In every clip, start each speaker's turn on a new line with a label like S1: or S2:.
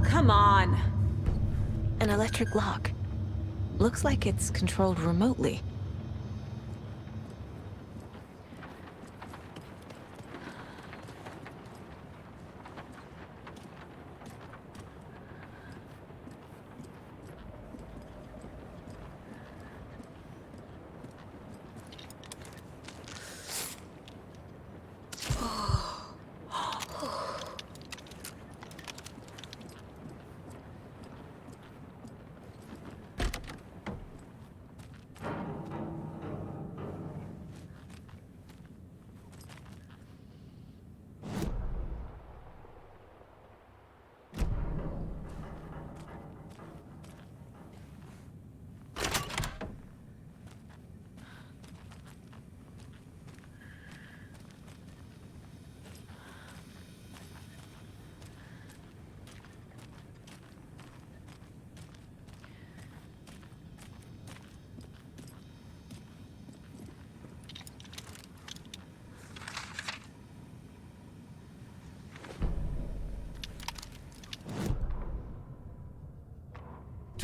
S1: come on.
S2: An electric lock. Looks like it's controlled remotely.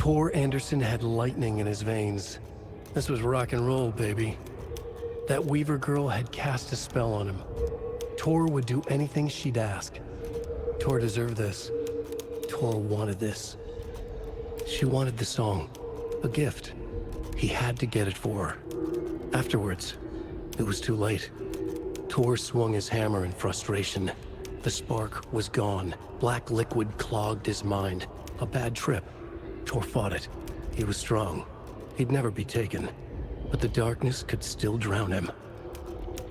S3: Tor Anderson had lightning in his veins. This was rock and roll, baby. That Weaver girl had cast a spell on him. Tor would do anything she'd ask. Tor deserved this. Tor wanted this. She wanted the song. A gift. He had to get it for her. Afterwards, it was too late. Tor swung his hammer in frustration. The spark was gone. Black liquid clogged his mind. A bad trip. Tor fought it. He was strong. He'd never be taken. But the darkness could still drown him.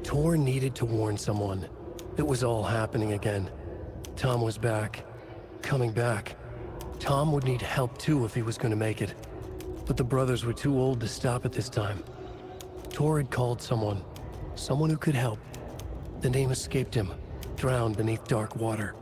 S3: Tor needed to warn someone. It was all happening again. Tom was back. Coming back. Tom would need help too if he was going to make it. But the brothers were too old to stop at this time. Tor had called someone. Someone who could help. The name escaped him. Drowned beneath dark water.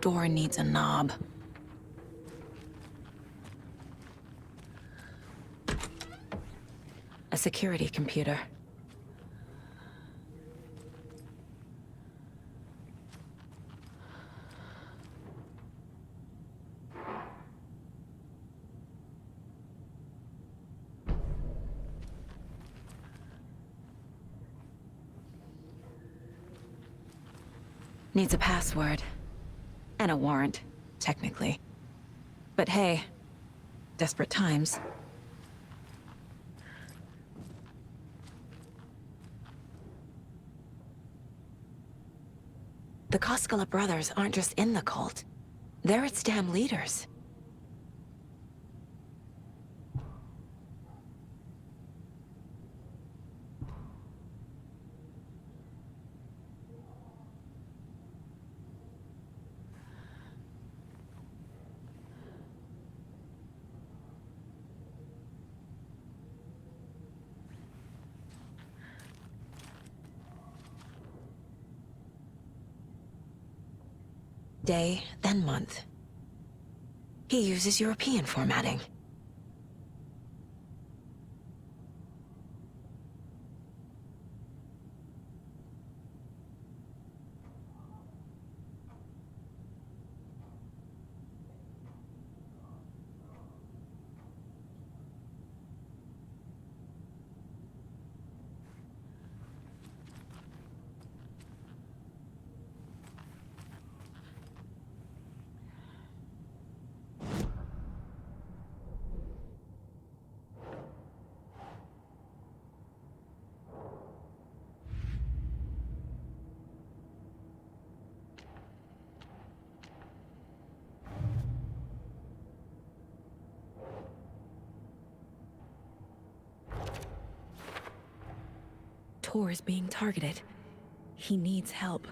S2: door needs a knob. A security computer. Needs a password. And a warrant, technically. But hey, desperate times. The Koskela brothers aren't just in the cult. They're its damn leaders. Day, then month. He uses European formatting. Tor is being targeted. He needs help.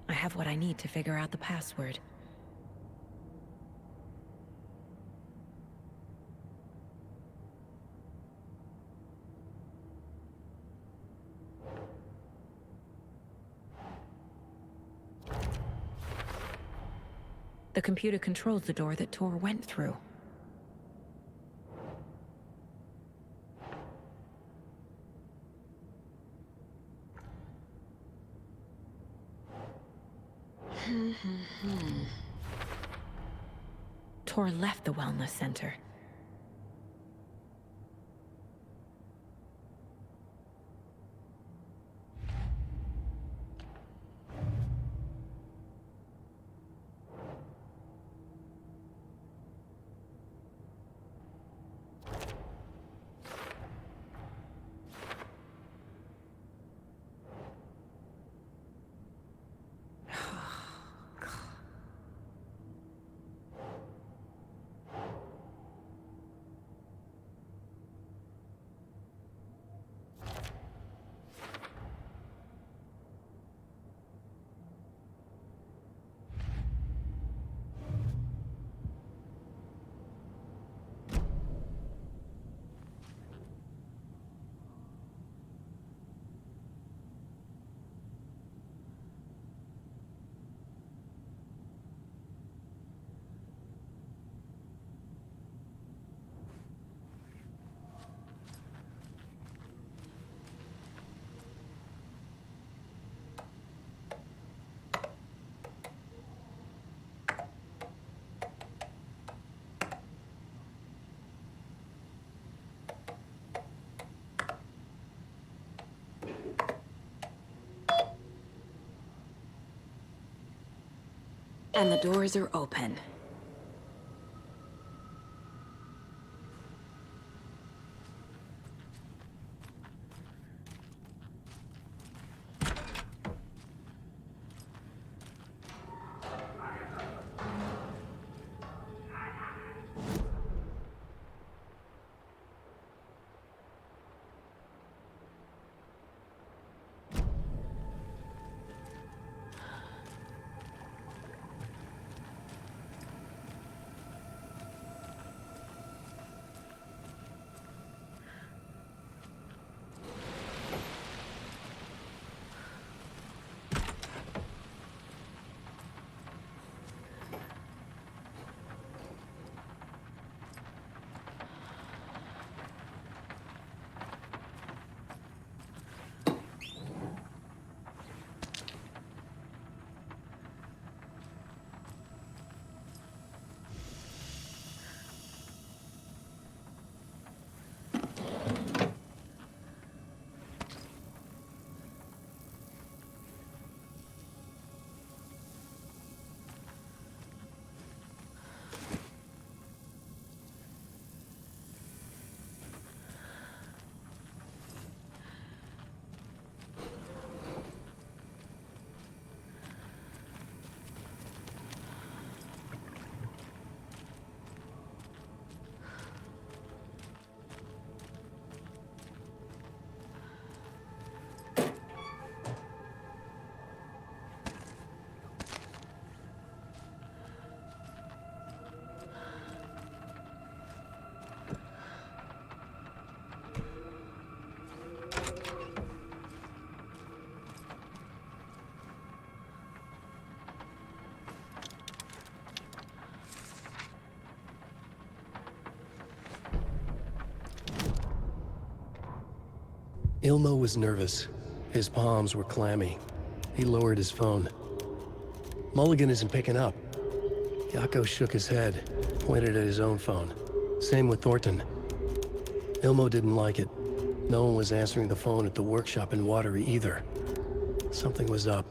S2: I have what I need to figure out the password. The computer controls the door that Tor went through. Tor left the wellness center. And the doors are open.
S3: Ilmo was nervous. His palms were clammy. He lowered his phone. Mulligan isn't picking up. Yako shook his head, pointed at his own phone. Same with Thornton. Ilmo didn't like it. No one was answering the phone at the workshop in Watery either. Something was up.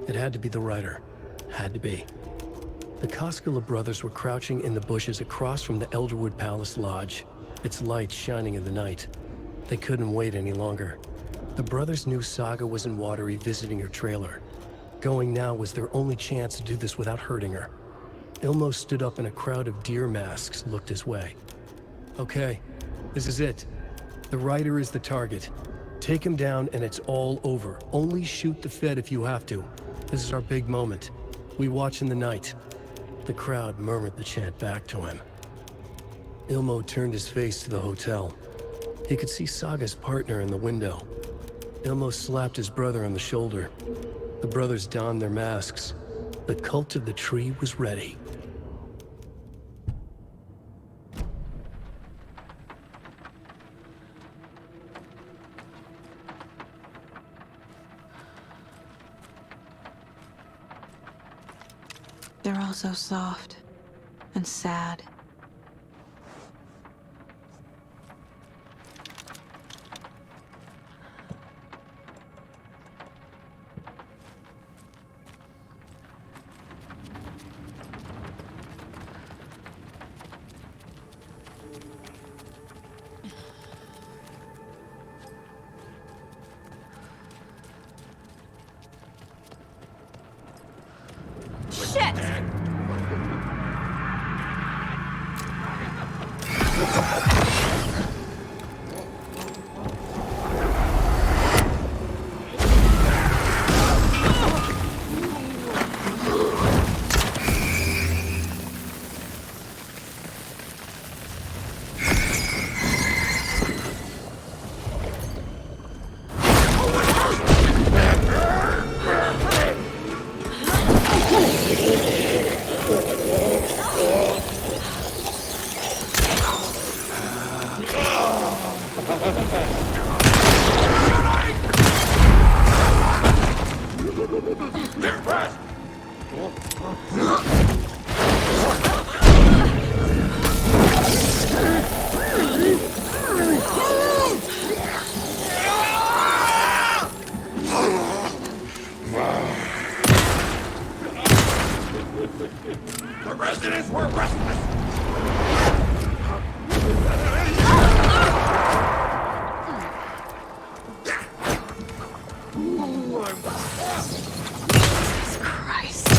S3: It had to be the writer. Had to be. The Koskela brothers were crouching in the bushes across from the Elderwood Palace Lodge, its lights shining in the night. They couldn't wait any longer. The brothers knew Saga was in Watery visiting her trailer. Going now was their only chance to do this without hurting her. Ilmo stood up and a crowd of deer masks looked his way. Okay, this is it. The writer is the target. Take him down and it's all over. Only shoot the Fed if you have to. This is our big moment. We watch in the night. The crowd murmured the chant back to him. Ilmo turned his face to the hotel. He could see Saga's partner in the window. Ilmo slapped his brother on the shoulder. The brothers donned their masks. The cult of the tree was ready.
S2: They're all so soft and sad.
S1: The residents were restless.
S2: Jesus Christ.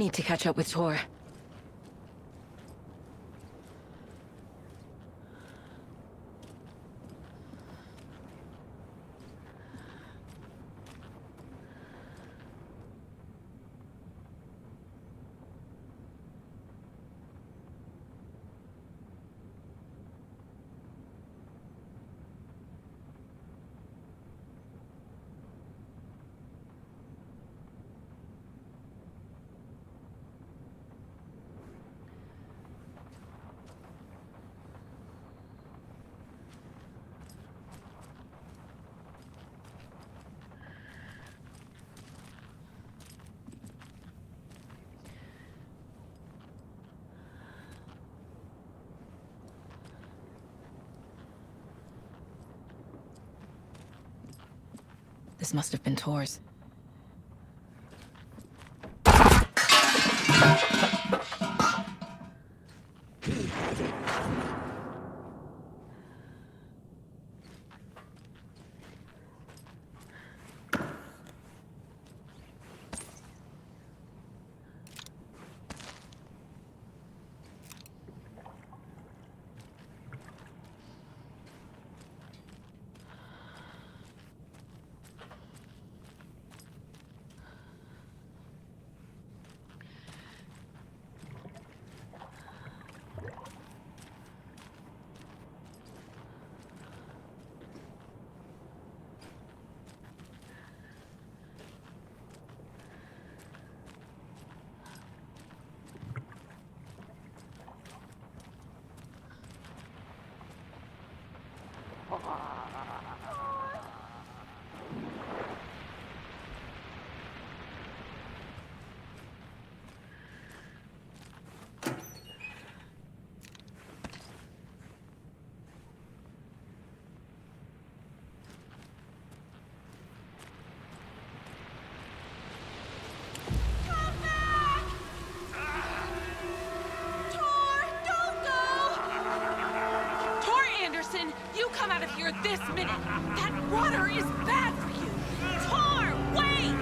S2: need to catch up with Tor. This must have been Tor's.
S4: You come out of here this minute! That water is bad for you! Tor, wait!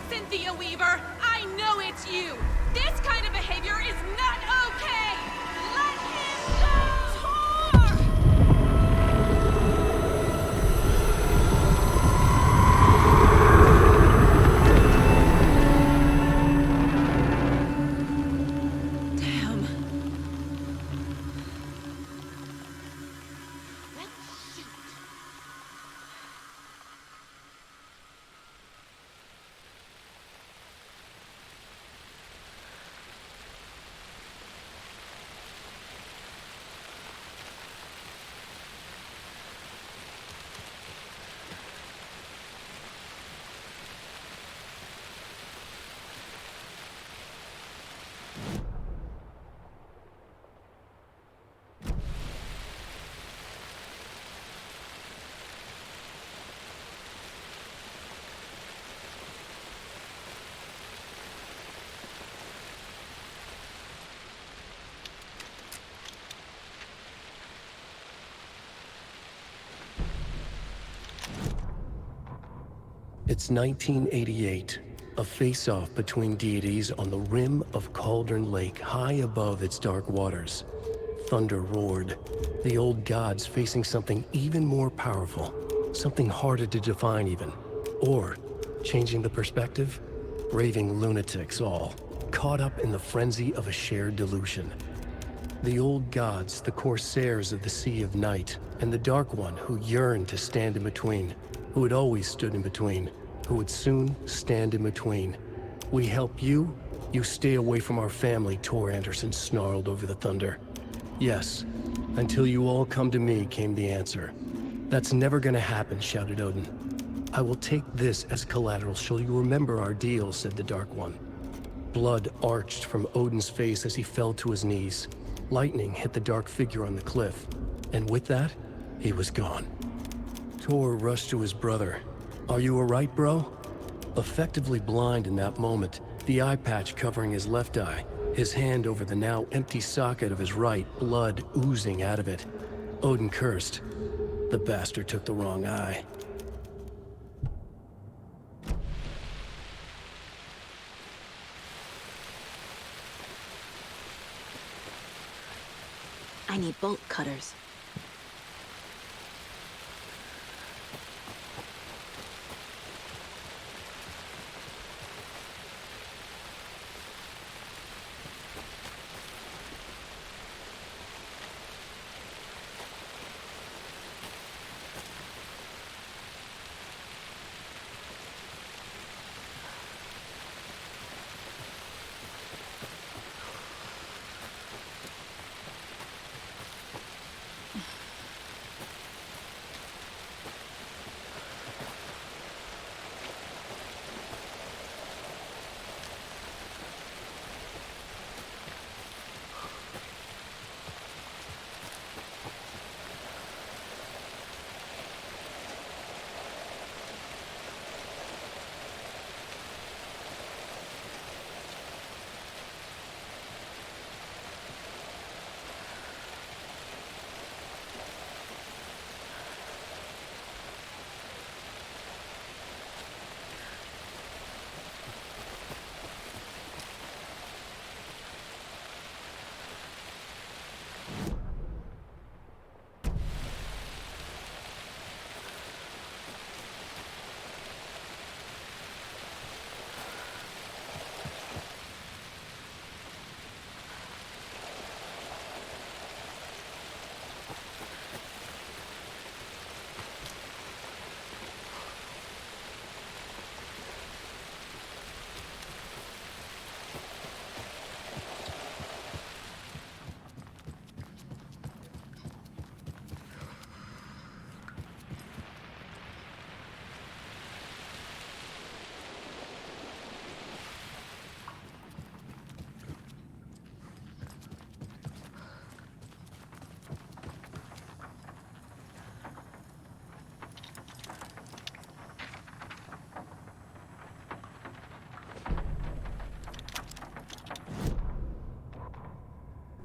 S4: Cynthia Weaver, I know it's you! This kind of behavior is not okay! Let him go! Tor!
S3: It's 1988, a face-off between deities on the rim of Cauldron Lake, high above its dark waters. Thunder roared, the old gods facing something even more powerful, something harder to define even. Or, changing the perspective, raving lunatics all, caught up in the frenzy of a shared delusion. The old gods, the corsairs of the Sea of Night, and the Dark One who yearned to stand in between, who had always stood in between, who would soon stand in between. We help you, you stay away from our family, Tor Anderson snarled over the thunder. Yes, until you all come to me, came the answer. That's never gonna happen, shouted Odin. I will take this as collateral, shall you remember our deal, said the Dark One. Blood arched from Odin's face as he fell to his knees. Lightning hit the dark figure on the cliff, and with that, he was gone. Tor rushed to his brother. Are you alright, bro? Effectively blind in that moment, the eye patch covering his left eye, his hand over the now empty socket of his right, blood oozing out of it. Odin cursed. The bastard took the wrong eye.
S2: I need bolt cutters.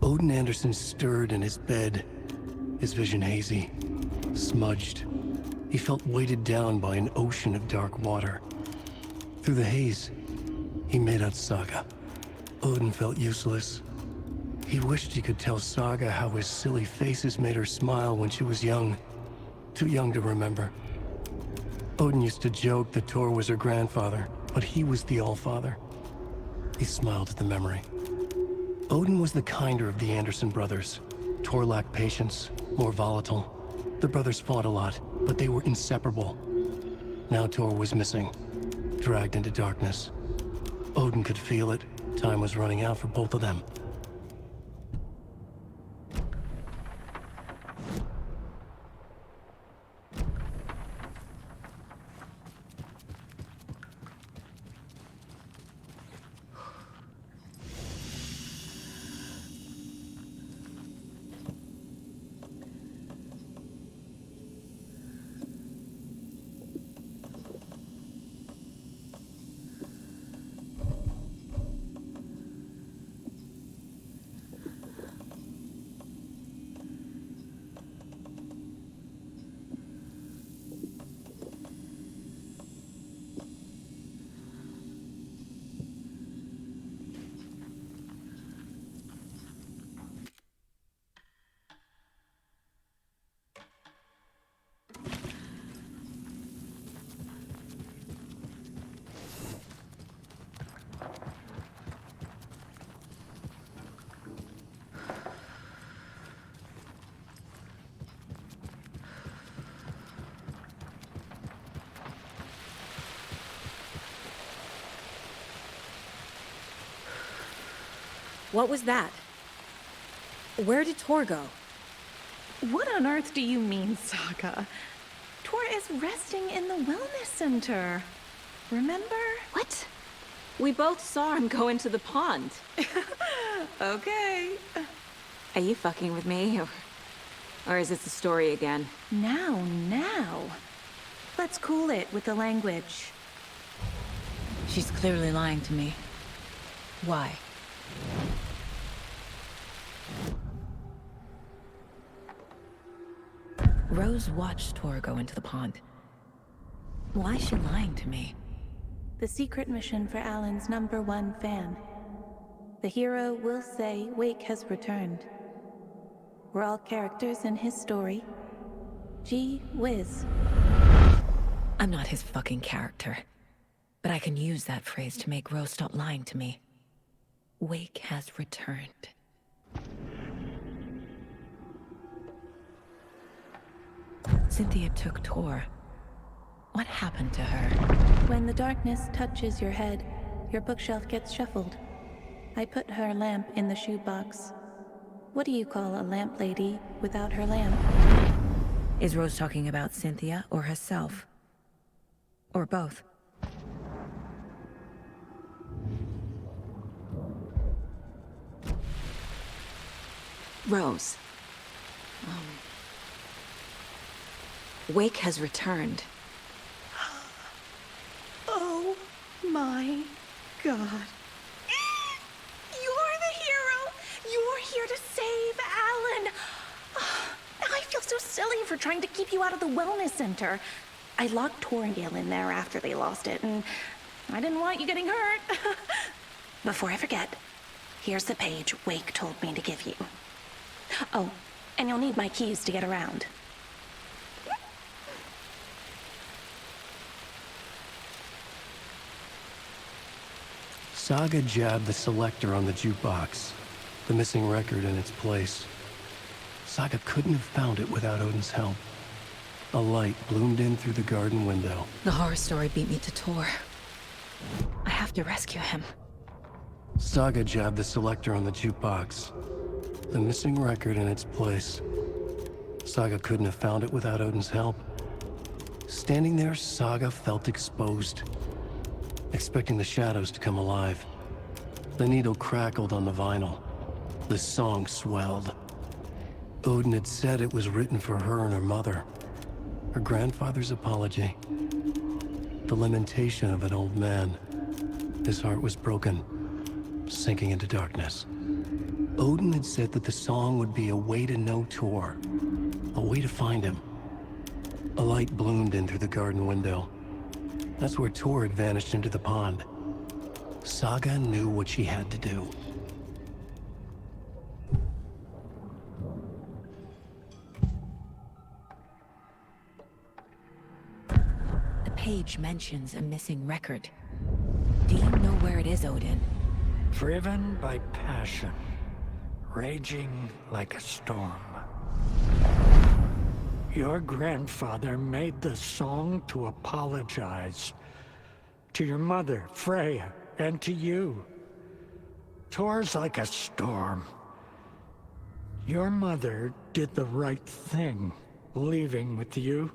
S3: Odin Anderson stirred in his bed, his vision hazy, smudged. He felt weighted down by an ocean of dark water. Through the haze, he made out Saga. Odin felt useless. He wished he could tell Saga how his silly faces made her smile when she was young. Too young to remember. Odin used to joke that Tor was her grandfather, but he was the Allfather. He smiled at the memory. Odin was the kinder of the Anderson brothers. Tor lacked patience, more volatile. The brothers fought a lot, but they were inseparable. Now Tor was missing, dragged into darkness. Odin could feel it. Time was running out for both of them.
S5: What was that? Where did Tor go?
S4: What on earth do you mean, Saga? Tor is resting in the wellness center. Remember?
S2: What? We both saw him go into the pond.
S4: Okay.
S2: Are you fucking with me? Or is it the story again?
S4: Now. Let's cool it with the language.
S2: She's clearly lying to me. Why? Rose watched Tor go into the pond. Why is she lying to me?
S6: The secret mission for Alan's #1 fan. The hero will say Wake has returned. We're all characters in his story. Gee whiz.
S2: I'm not his fucking character. But I can use that phrase to make Rose stop lying to me. Wake has returned. Cynthia took Tor. What happened to her?
S6: When the darkness touches your head, your bookshelf gets shuffled. I put her lamp in the shoebox. What do you call a lamp lady without her lamp?
S2: Is Rose talking about Cynthia or herself? Or both? Rose. Wake has returned.
S7: Oh my God. You're the hero! You're here to save Alan! I feel so silly for trying to keep you out of the wellness center. I locked Torringale in there after they lost it, and I didn't want you getting hurt. Before I forget, here's the page Wake told me to give you. Oh, and you'll need my keys to get around.
S3: Saga jabbed the selector on the jukebox, the missing record in its place. Saga couldn't have found it without Odin's help. A light bloomed in through the garden window.
S2: The horror story beat me to Tor. I have to rescue him.
S3: Saga jabbed the selector on the jukebox, the missing record in its place. Saga couldn't have found it without Odin's help. Standing there, Saga felt exposed, expecting the shadows to come alive. The needle crackled on the vinyl. The song swelled. Odin had said it was written for her and her mother. Her grandfather's apology. The lamentation of an old man. His heart was broken, sinking into darkness. Odin had said that the song would be a way to know Tor, a way to find him. A light bloomed in through the garden window. That's where Tor had vanished into the pond. Saga knew what she had to do.
S2: The page mentions a missing record. Do you know where it is, Odin?
S8: Driven by passion, raging like a storm. Your grandfather made the song to apologize to your mother, Freya, and to you. Tor's like a storm. Your mother did the right thing, leaving with you,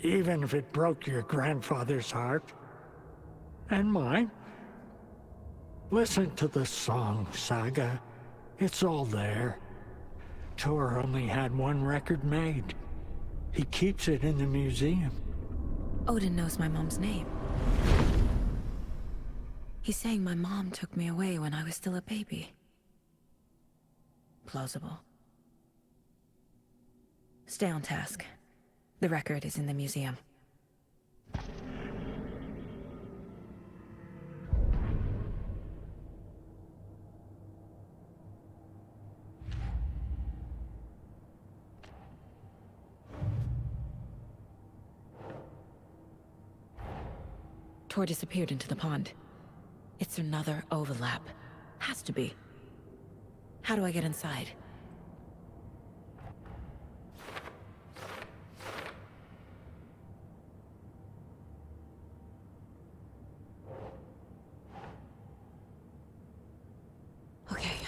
S8: even if it broke your grandfather's heart. And mine. Listen to the song, Saga. It's all there. Tor only had one record made. He keeps it in the museum.
S2: Odin knows my mom's name. He's saying my mom took me away when I was still a baby. Plausible. Stay on task. The record is in the museum. Tor disappeared into the pond. It's another overlap. Has to be. How do I get inside?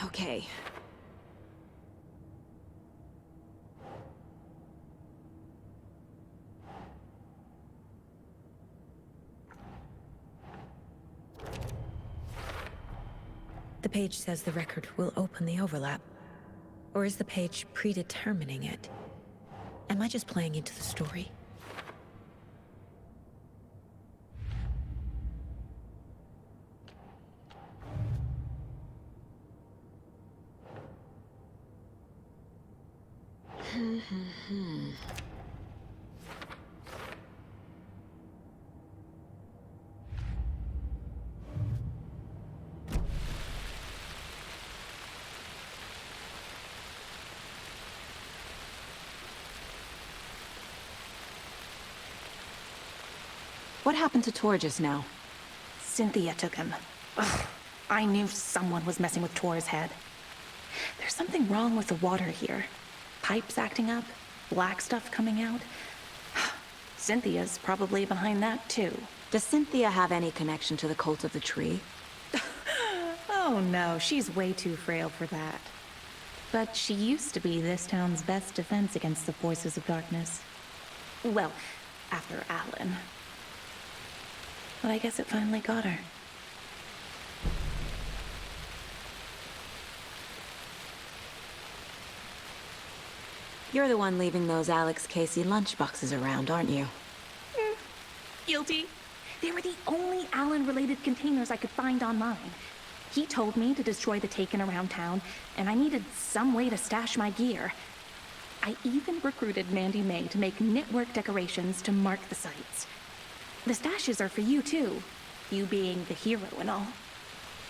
S2: Okay. The page says the record will open the overlap. Or is the page predetermining it? Am I just playing into the story? What happened to Tor just now?
S7: Cynthia took him. Ugh, I knew someone was messing with Tor's head. There's something wrong with the water here. Pipes acting up, black stuff coming out. Cynthia's probably behind that too.
S2: Does Cynthia have any connection to the cult of the tree?
S7: Oh no, she's way too frail for that. But she used to be this town's best defense against the forces of darkness. Well, after Alan. But I guess it finally got her.
S2: You're the one leaving those Alex Casey lunchboxes around, aren't you?
S7: Guilty. They were the only Alan-related containers I could find online. He told me to destroy the Taken around town, and I needed some way to stash my gear. I even recruited Mandy May to make knitwork decorations to mark the sites. The stashes are for you, too. You being the hero and all.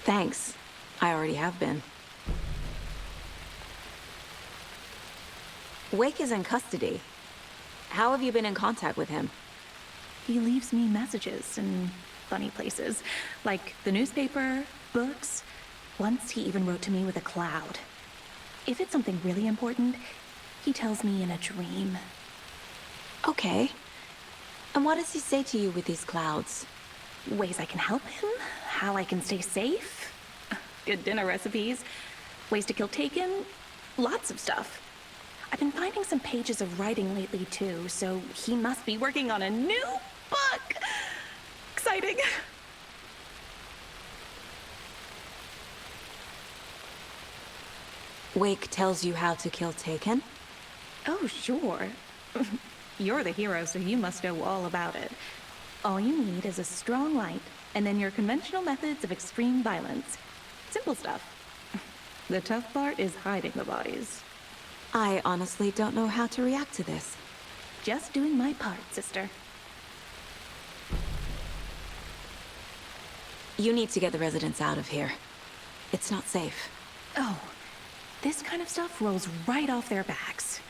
S2: Thanks. I already have been. Wake is in custody. How have you been in contact with him?
S7: He leaves me messages in funny places, like the newspaper, books. Once he even wrote to me with a cloud. If it's something really important, he tells me in a dream.
S2: Okay. And what does he say to you with these clouds?
S7: Ways I can help him, how I can stay safe, good dinner recipes, ways to kill Taken, lots of stuff. I've been finding some pages of writing lately too, so he must be working on a new book. Exciting.
S2: Wake tells you how to kill Taken?
S7: Oh, sure. You're the hero, so you must know all about it. All you need is a strong light, and then your conventional methods of extreme violence. Simple stuff. The tough part is hiding the bodies.
S2: I honestly don't know how to react to this.
S7: Just doing my part, sister.
S2: You need to get the residents out of here. It's not safe.
S7: Oh, this kind of stuff rolls right off their backs.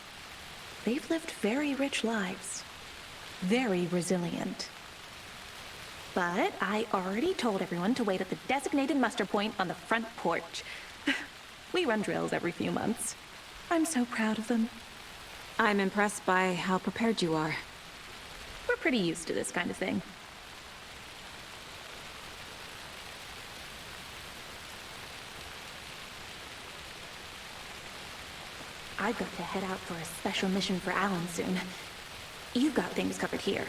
S7: They've lived very rich lives. Very resilient. But I already told everyone to wait at the designated muster point on the front porch. We run drills every few months. I'm so proud of them.
S2: I'm impressed by how prepared you are.
S7: We're pretty used to this kind of thing. I've got to head out for a special mission for Alan soon. You've got things covered here.